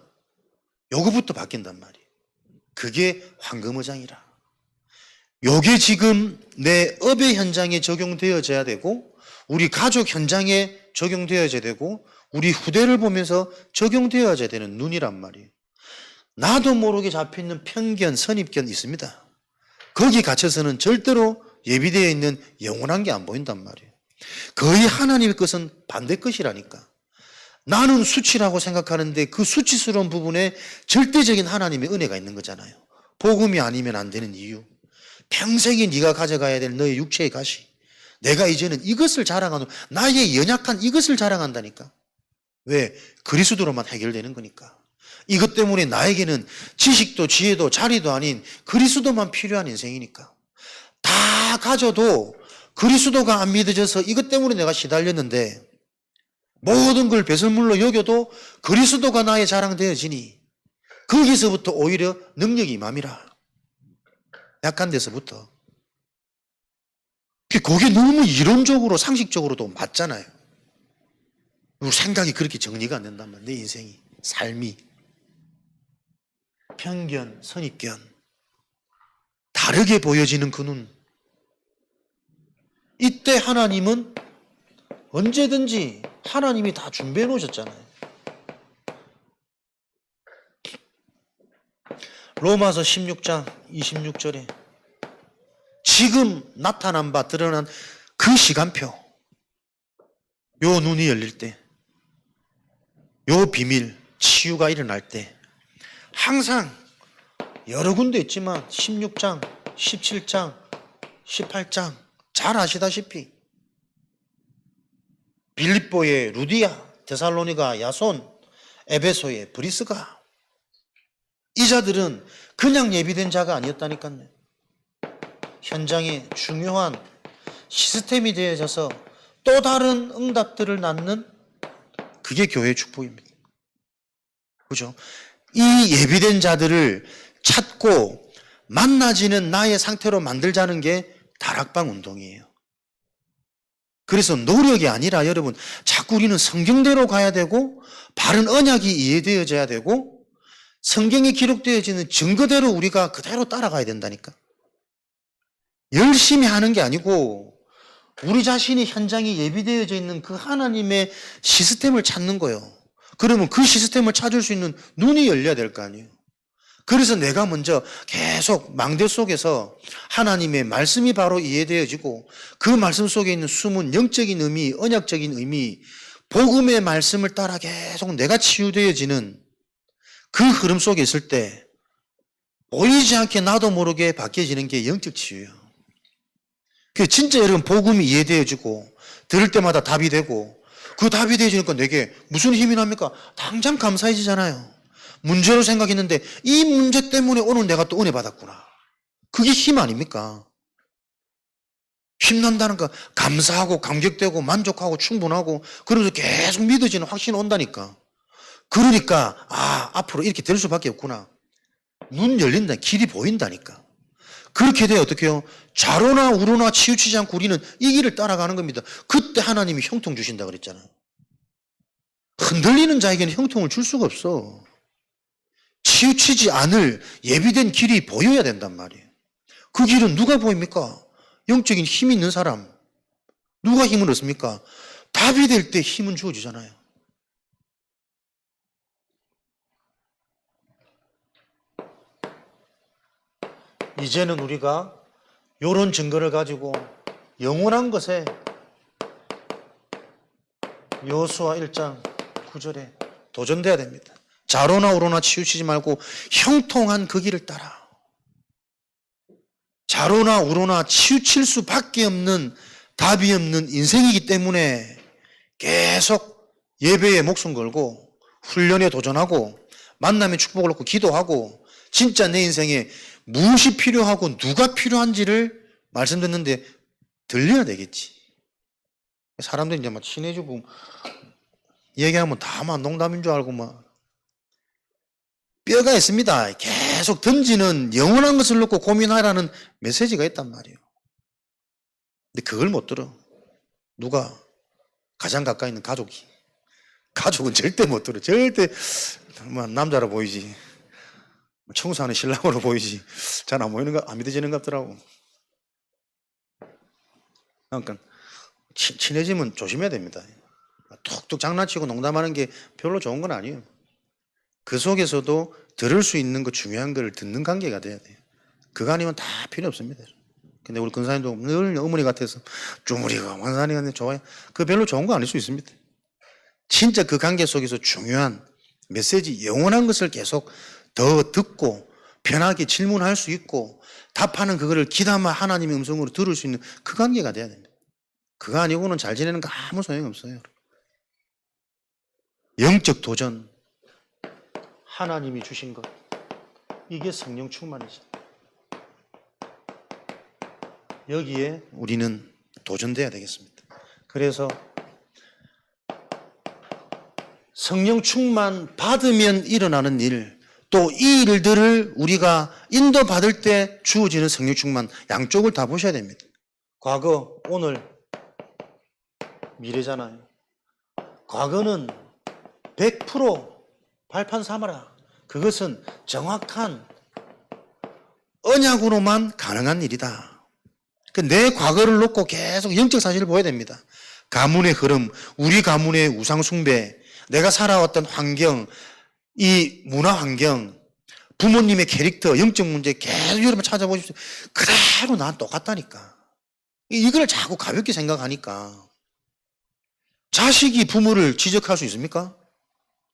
요거부터 바뀐단 말이에요. 그게 황금의장이라. 요게 지금 내 업의 현장에 적용되어져야 되고, 우리 가족 현장에 적용되어져야 되고, 우리 후대를 보면서 적용되어져야 되는 눈이란 말이에요. 나도 모르게 잡혀있는 편견, 선입견 있습니다. 거기 갇혀서는 절대로 예비되어 있는 영원한 게 안 보인단 말이에요. 거의 하나님의 것은 반대 것이라니까. 나는 수치라고 생각하는데 그 수치스러운 부분에 절대적인 하나님의 은혜가 있는 거잖아요. 복음이 아니면 안 되는 이유. 평생에 네가 가져가야 될 너의 육체의 가시. 내가 이제는 이것을 자랑하는, 나의 연약한 이것을 자랑한다니까. 왜? 그리스도로만 해결되는 거니까. 이것 때문에 나에게는 지식도 지혜도 자리도 아닌 그리스도만 필요한 인생이니까. 다 가져도 그리스도가 안 믿어져서 이것 때문에 내가 시달렸는데, 모든 걸 배설물로 여겨도 그리스도가 나의 자랑되어지니 거기서부터 오히려 능력이 임함이라. 약한 데서부터. 그게 너무 이론적으로 상식적으로도 맞잖아요. 우리 생각이 그렇게 정리가 안 된단 말이에요. 내 인생이, 삶이. 편견, 선입견, 다르게 보여지는 그 눈. 이때 하나님은 언제든지 하나님이 다 준비해 놓으셨잖아요. 로마서 16장 26절에 지금 나타난 바 드러난 그 시간표, 요 눈이 열릴 때, 요 비밀, 치유가 일어날 때 항상 여러 군데 있지만 16장, 17장, 18장 잘 아시다시피 빌립보의 루디아, 데살로니가 야손, 에베소의 브리스가, 이 자들은 그냥 예비된 자가 아니었다니까요. 현장에 중요한 시스템이 되어져서 또 다른 응답들을 낳는, 그게 교회의 축복입니다. 그죠? 이 예비된 자들을 찾고 만나지는 나의 상태로 만들자는 게 다락방 운동이에요. 그래서 노력이 아니라 여러분, 자꾸 우리는 성경대로 가야 되고 바른 언약이 이해되어져야 되고 성경에 기록되어지는 증거대로 우리가 그대로 따라가야 된다니까. 열심히 하는 게 아니고 우리 자신이 현장에 예비되어져 있는 그 하나님의 시스템을 찾는 거예요. 그러면 그 시스템을 찾을 수 있는 눈이 열려야 될 거 아니에요. 그래서 내가 먼저 계속 망대 속에서 하나님의 말씀이 바로 이해되어지고 그 말씀 속에 있는 숨은 영적인 의미, 언약적인 의미, 복음의 말씀을 따라 계속 내가 치유되어지는 그 흐름 속에 있을 때 보이지 않게 나도 모르게 바뀌어지는 게 영적 치유예요. 그 진짜 여러분 복음이 이해되어지고 들을 때마다 답이 되고 그 답이 되어지니까 내게 무슨 힘이 납니까? 당장 감사해지잖아요. 문제로 생각했는데 이 문제 때문에 오늘 내가 또 은혜 받았구나. 그게 힘 아닙니까? 힘난다는 거 감사하고 감격되고 만족하고 충분하고 그러면서 계속 믿어지는 확신이 온다니까. 그러니까 앞으로 이렇게 될 수밖에 없구나. 눈 열린다. 길이 보인다니까. 그렇게 돼야 어떻게 해요? 좌로나 우로나 치우치지 않고 우리는 이 길을 따라가는 겁니다. 그때 하나님이 형통 주신다 그랬잖아요. 흔들리는 자에게는 형통을 줄 수가 없어. 치우치지 않을 예비된 길이 보여야 된단 말이에요. 그 길은 누가 보입니까? 영적인 힘이 있는 사람. 누가 힘을 얻습니까? 답이 될 때 힘은 주어지잖아요. 이제는 우리가 이런 증거를 가지고 영원한 것에 여호수아 1장 9절에 도전돼야 됩니다. 좌로나 우로나 치우치지 말고 형통한 그 길을 따라. 좌로나 우로나 치우칠 수밖에 없는 답이 없는 인생이기 때문에 계속 예배에 목숨 걸고 훈련에 도전하고 만남에 축복을 얻고 기도하고 진짜 내 인생에 무엇이 필요하고 누가 필요한지를 말씀드렸는데 들려야 되겠지. 사람들이 이제 막 친해지고 얘기하면 다 막 농담인 줄 알고 막 뼈가 있습니다. 계속 던지는 영원한 것을 놓고 고민하라는 메시지가 있단 말이에요. 근데 그걸 못 들어. 누가? 가장 가까이 있는 가족이. 가족은 절대 못 들어. 절대 뭐 남자로 보이지. 청소하는 신랑으로 보이지. 잘 안 보이는 거, 안 믿어지는 것 같더라고. 그러니까 친해지면 조심해야 됩니다. 툭툭 장난치고 농담하는 게 별로 좋은 건 아니에요. 그 속에서도 들을 수 있는 거 중요한 걸 듣는 관계가 돼야 돼요. 그거 아니면 다 필요 없습니다. 근데 우리 근사님도 늘 어머니 같아서 주무리가 원산이가 좋아요. 그거 별로 좋은 거 아닐 수 있습니다. 진짜 그 관계 속에서 중요한 메시지, 영원한 것을 계속 더 듣고 편하게 질문할 수 있고 답하는 그거를 기담아 하나님의 음성으로 들을 수 있는 그 관계가 돼야 됩니다. 그거 아니고는 잘 지내는 거 아무 소용이 없어요. 영적 도전, 하나님이 주신 것, 이게 성령 충만이죠. 여기에 우리는 도전돼야 되겠습니다. 그래서 성령 충만 받으면 일어나는 일, 또 이 일들을 우리가 인도받을 때 주어지는 성령 충만, 양쪽을 다 보셔야 됩니다. 과거, 오늘, 미래잖아요. 과거는 100% 발판 삼아라. 그것은 정확한 언약으로만 가능한 일이다. 내 과거를 놓고 계속 영적 사실을 보여야 됩니다. 가문의 흐름, 우리 가문의 우상 숭배, 내가 살아왔던 환경, 이 문화 환경, 부모님의 캐릭터, 영적 문제 계속 여러분 찾아보십시오. 그대로 난 똑같다니까. 이걸 자꾸 가볍게 생각하니까 자식이 부모를 지적할 수 있습니까?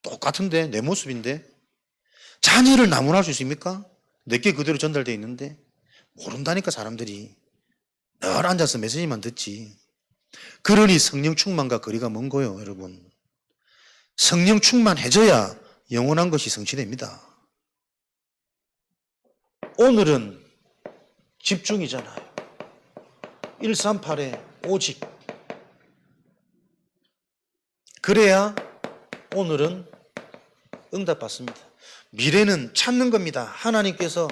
똑같은데, 내 모습인데. 자녀를 나무랄 수 있습니까? 내게 그대로 전달되어 있는데. 모른다니까 사람들이. 늘 앉아서 메시지만 듣지. 그러니 성령 충만과 거리가 먼 거예요, 여러분. 성령 충만해져야 영원한 것이 성취됩니다. 오늘은 집중이잖아요. 138에 오직. 그래야 오늘은 응답받습니다. 미래는 찾는 겁니다. 하나님께서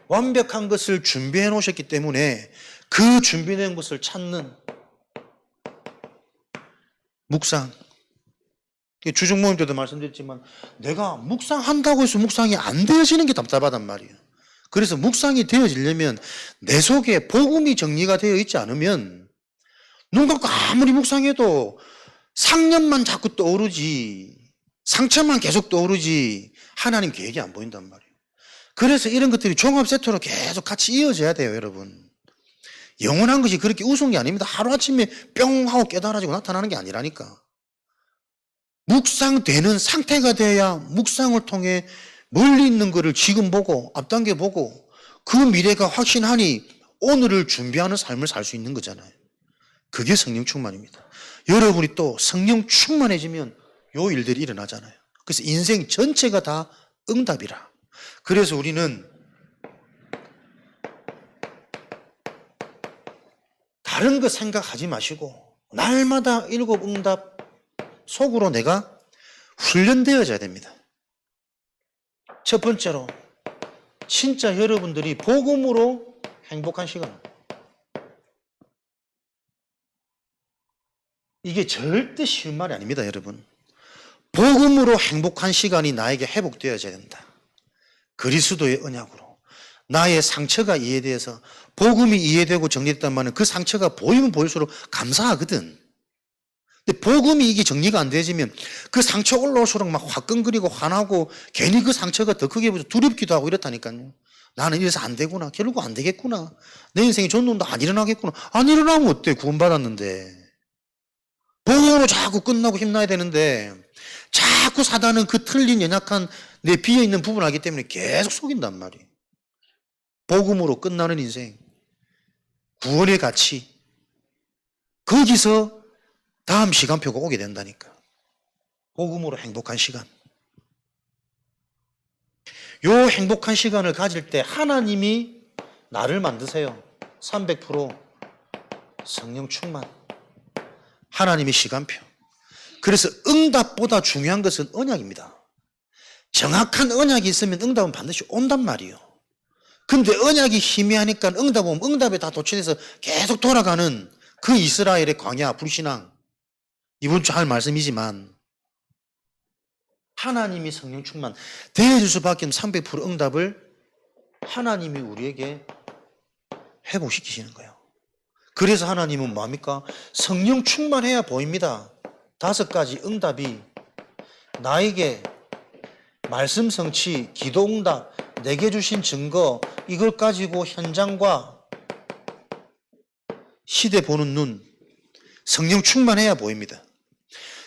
완벽한 것을 준비해 놓으셨기 때문에 그 준비된 것을 찾는 묵상. 주중 모임 때도 말씀드렸지만 내가 묵상한다고 해서 묵상이 안 되어지는 게 답답하단 말이에요. 그래서 묵상이 되어지려면 내 속에 복음이 정리가 되어 있지 않으면 눈 감고 아무리 묵상해도 상념만 자꾸 떠오르지, 상처만 계속 떠오르지 하나님 계획이 안 보인단 말이에요. 그래서 이런 것들이 종합 세트로 계속 같이 이어져야 돼요, 여러분. 영원한 것이 그렇게 우스운 게 아닙니다. 하루아침에 뿅 하고 깨달아지고 나타나는 게 아니라니까. 묵상되는 상태가 돼야 묵상을 통해 멀리 있는 것을 지금 보고 앞당겨 보고 그 미래가 확신하니 오늘을 준비하는 삶을 살 수 있는 거잖아요. 그게 성령 충만입니다. 여러분이 또 성령 충만해지면 요 일들이 일어나잖아요. 그래서 인생 전체가 다 응답이라. 그래서 우리는 다른 거 생각하지 마시고 날마다 7 응답 속으로 내가 훈련되어져야 됩니다. 첫 번째로 진짜 여러분들이 복음으로 행복한 시간. 이게 절대 쉬운 말이 아닙니다, 여러분. 복음으로 행복한 시간이 나에게 회복되어져야 된다. 그리스도의 언약으로 나의 상처가 이해돼서 복음이 이해되고 정리됐단 그 상처가 보이면 보일수록 감사하거든. 근데 복음이 이게 정리가 안 되지면 그 상처 올라올수록 막 화끈거리고 화나고 괜히 그 상처가 더 크게 보여서 두렵기도 하고 이렇다니까요. 나는 이래서 안 되구나. 결국 안 되겠구나. 내 인생이 전도도 안 일어나겠구나. 안 일어나면 어때? 구원받았는데. 복음으로 자꾸 끝나고 힘나야 되는데 자꾸 사단은 그 틀린 연약한 내 비어있는 부분을 알기 때문에 계속 속인단 말이에요. 복음으로 끝나는 인생, 구원의 가치, 거기서 다음 시간표가 오게 된다니까. 복음으로 행복한 시간. 요 행복한 시간을 가질 때 하나님이 나를 만드세요. 300% 성령 충만. 하나님의 시간표. 그래서 응답보다 중요한 것은 언약입니다. 정확한 언약이 있으면 응답은 반드시 온단 말이에요. 근데 언약이 희미하니까 응답 오면 응답에 다 도취돼서 계속 돌아가는 그 이스라엘의 광야, 불신앙. 이번 주 할 말씀이지만 하나님이 성령 충만 되어줄 수밖에 없는 300% 응답을 하나님이 우리에게 회복시키시는 거예요. 그래서 하나님은 뭡니까? 성령 충만해야 보입니다. 5가지 응답이 나에게 말씀 성취, 기도 응답, 내게 주신 증거 이걸 가지고 현장과 시대 보는 눈, 성령 충만해야 보입니다.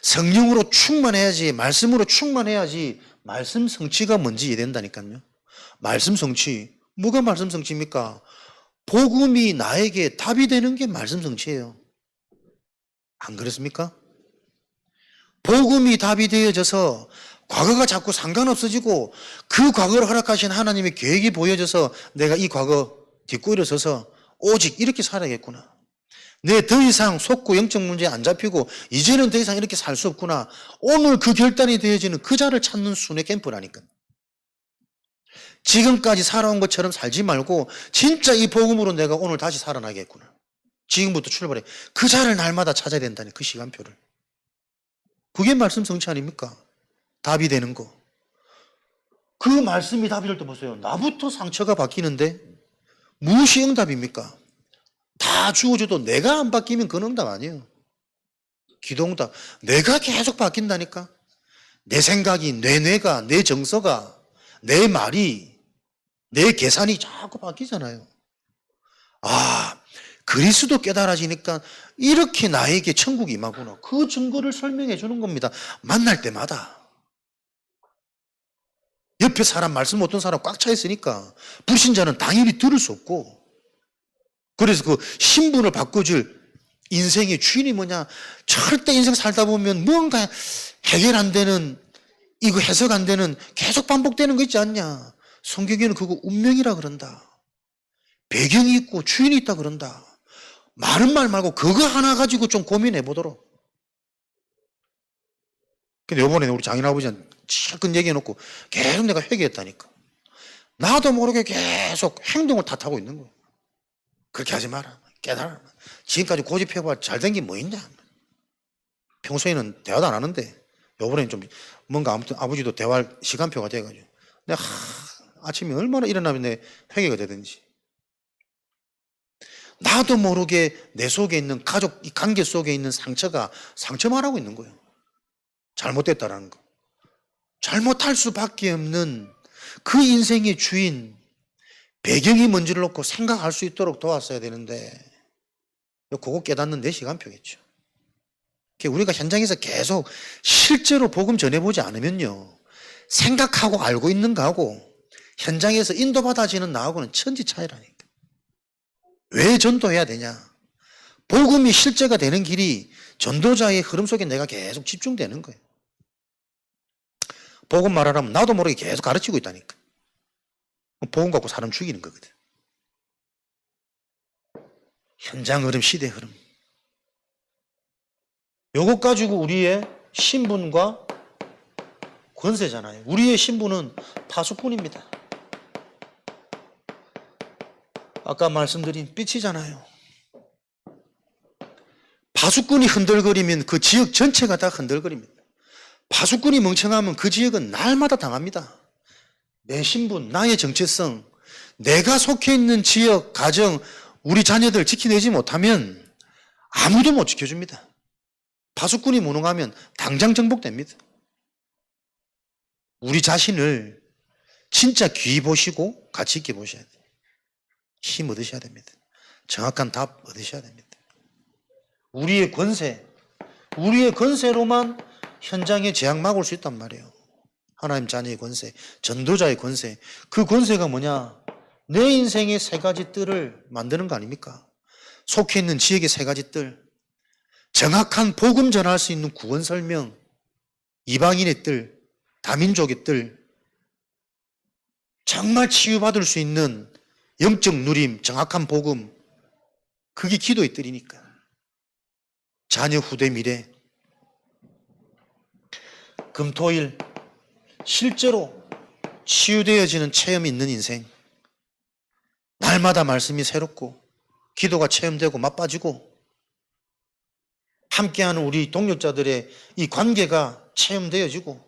성령으로 충만해야지, 말씀으로 충만해야지 말씀 성취가 뭔지 이해된다니까요. 말씀 성취, 뭐가 말씀 성취입니까? 복음이 나에게 답이 되는 게 말씀 성취예요. 안 그렇습니까? 복음이 답이 되어져서 과거가 자꾸 상관없어지고 그 과거를 허락하신 하나님의 계획이 보여져서 내가 이 과거 딛고 일어서서 오직 이렇게 살아야겠구나. 내 더 이상 속고 영적 문제에 안 잡히고 이제는 더 이상 이렇게 살 수 없구나. 오늘 그 결단이 되어지는 그 자를 찾는 순회 캠프라니까. 지금까지 살아온 것처럼 살지 말고 진짜 이 복음으로 내가 오늘 다시 살아나겠구나. 지금부터 출발해. 그 자를 날마다 찾아야 된다니 그 시간표를. 그게 말씀 성취 아닙니까? 답이 되는 거. 그 말씀이 답이 될 때 보세요. 나부터 상처가 바뀌는데 무엇이 응답입니까? 다 주어져도 내가 안 바뀌면 그건 응답 아니에요. 기도 응답. 내가 계속 바뀐다니까. 내 생각이, 내 뇌가, 내 정서가, 내 말이, 내 계산이 자꾸 바뀌잖아요. 아, 그리스도 깨달아지니까 이렇게 나에게 천국이 임하구나. 그 증거를 설명해 주는 겁니다. 만날 때마다. 옆에 사람 말씀 어떤 사람 꽉 차 있으니까 불신자는 당연히 들을 수 없고 그래서 그 신분을 바꿔줄 인생의 주인이 뭐냐. 절대 인생 살다 보면 뭔가 해결 안 되는 이거 해석 안 되는 계속 반복되는 거 있지 않냐. 성경에는 그거 운명이라 그런다. 배경이 있고 주인이 있다 그런다. 말은 말 말고 그거 하나 가지고 좀 고민해 보도록. 근데 이번에 우리 장인아버지한테 실컷 얘기해 놓고 계속 내가 회개했다니까. 나도 모르게 계속 행동을 탓하고 있는 거야. 그렇게 하지 마라. 깨달아. 지금까지 고집해봐 잘 된 게 뭐 있냐. 평소에는 대화도 안 하는데 이번에는 좀 뭔가 아무튼 아버지도 대화할 시간표가 돼가지고 내가 아침에 얼마나 일어나면 내 회개가 되든지. 나도 모르게 내 속에 있는 가족 이 관계 속에 있는 상처가 상처만 하고 있는 거예요. 잘못됐다라는 거. 잘못할 수밖에 없는 그 인생의 주인 배경이 뭔지를 놓고 생각할 수 있도록 도왔어야 되는데 그거 깨닫는 내 시간표겠죠. 우리가 현장에서 계속 실제로 복음 전해보지 않으면요 생각하고 알고 있는 거하고 현장에서 인도받아지는 나하고는 천지 차이라니까. 왜 전도해야 되냐. 복음이 실제가 되는 길이 전도자의 흐름 속에 내가 계속 집중되는 거예요. 복음 말하라면 나도 모르게 계속 가르치고 있다니까. 복음 갖고 사람 죽이는 거거든. 현장 흐름, 시대 흐름. 요것 가지고 우리의 신분과 권세잖아요. 우리의 신분은 파수꾼입니다. 아까 말씀드린 빛이잖아요. 파수꾼이 흔들거리면 그 지역 전체가 다 흔들거립니다. 파수꾼이 멍청하면 그 지역은 날마다 당합니다. 내 신분, 나의 정체성, 내가 속해 있는 지역, 가정, 우리 자녀들 지켜내지 못하면 아무도 못 지켜줍니다. 파수꾼이 무능하면 당장 정복됩니다. 우리 자신을 진짜 귀히 보시고 가치 있게 보셔야 돼요. 힘 얻으셔야 됩니다. 정확한 답 얻으셔야 됩니다. 우리의 권세로만 현장의 재앙 막을 수 있단 말이에요. 하나님 자녀의 권세, 전도자의 권세. 그 권세가 뭐냐? 내 인생의 세 가지 뜰을 만드는 거 아닙니까? 속해 있는 지역의 세 가지 뜰. 정확한 복음 전할 수 있는 구원 설명, 이방인의 뜰, 다민족의 뜰, 정말 치유받을 수 있는 영적 누림, 정확한 복음, 그게 기도의 뜰이니까. 자녀 후대 미래, 금토일 실제로 치유되어지는 체험이 있는 인생, 날마다 말씀이 새롭고 기도가 체험되고 맛빠지고 함께하는 우리 동역자들의 이 관계가 체험되어지고,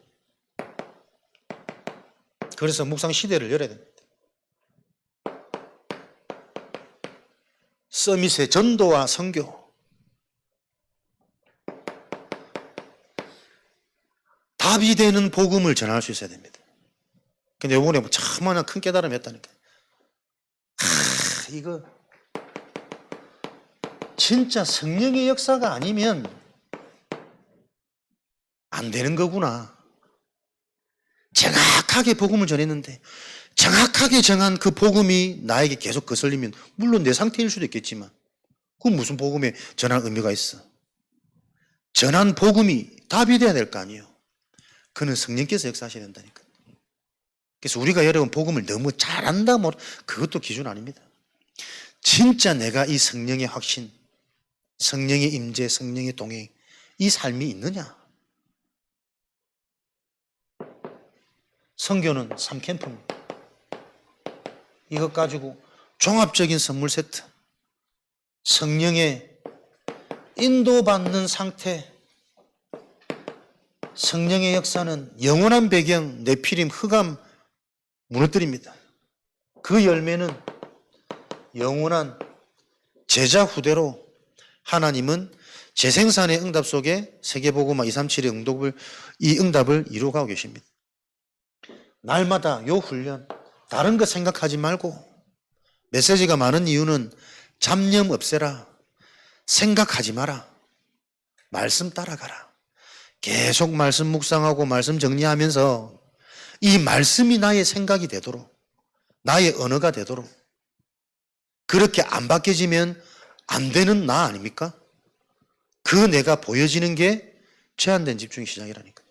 그래서 묵상 시대를 열어야 됩니다. 서밋의 전도와 선교, 답이 되는 복음을 전할 수 있어야 됩니다. 근데 이번에 참 큰 깨달음이 했다니까. 이거 진짜 성령의 역사가 아니면 안 되는 거구나. 정확하게 복음을 전했는데 정확하게 정한 그 복음이 나에게 계속 거슬리면, 물론 내 상태일 수도 있겠지만 그건 무슨 복음에 전할 의미가 있어. 전한 복음이 답이 돼야 될 거 아니에요. 그는 성령께서 역사하셔야 된다니까. 그래서 우리가 여러분 복음을 너무 잘한다 그것도 기준 아닙니다. 진짜 내가 이 성령의 확신, 성령의 임재, 성령의 동행, 이 삶이 있느냐? 선교는 3캠프입니다. 이것 가지고 종합적인 선물 세트, 성령의 인도받는 상태, 성령의 역사는 영원한 배경, 네피림, 흑암 무너뜨립니다. 그 열매는 영원한 제자 후대로 하나님은 재생산의 응답 속에 세계복음화 237의 응답을 이루어가고 계십니다. 날마다 요 훈련, 다른 거 생각하지 말고, 메시지가 많은 이유는 잡념 없애라, 생각하지 마라, 말씀 따라가라. 계속 말씀 묵상하고 말씀 정리하면서 이 말씀이 나의 생각이 되도록, 나의 언어가 되도록, 그렇게 안 바뀌어지면 안 되는 나 아닙니까? 그 내가 보여지는 게 제한된 집중의 시작이라니까요.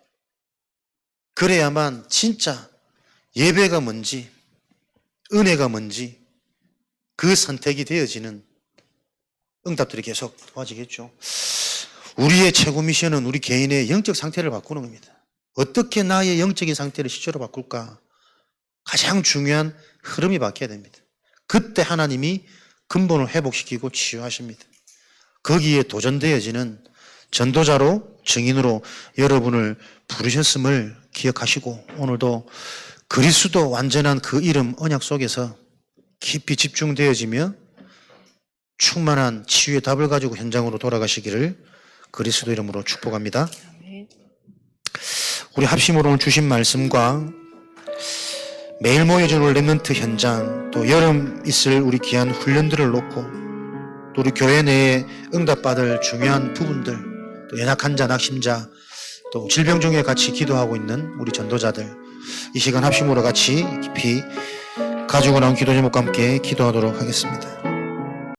그래야만 진짜 예배가 뭔지, 은혜가 뭔지 그 선택이 되어지는 응답들이 계속 도와지겠죠. 우리의 최고 미션은 우리 개인의 영적 상태를 바꾸는 겁니다. 어떻게 나의 영적인 상태를 실제로 바꿀까? 가장 중요한 흐름이 바뀌어야 됩니다. 그때 하나님이 근본을 회복시키고 치유하십니다. 거기에 도전되어지는 전도자로, 증인으로 여러분을 부르셨음을 기억하시고, 오늘도 그리스도 완전한 그 이름 언약 속에서 깊이 집중되어지며 충만한 치유의 답을 가지고 현장으로 돌아가시기를 그리스도 이름으로 축복합니다. 우리 합심으로 오늘 주신 말씀과 매일 모여지는 렘넌트 현장, 또 여름 있을 우리 귀한 훈련들을 놓고, 또 우리 교회 내에 응답받을 중요한 부분들, 또 연약한 자, 낙심자, 또 질병 중에 같이 기도하고 있는 우리 전도자들, 이 시간 합심으로 같이 깊이 가지고 나온 기도 제목과 함께 기도하도록 하겠습니다.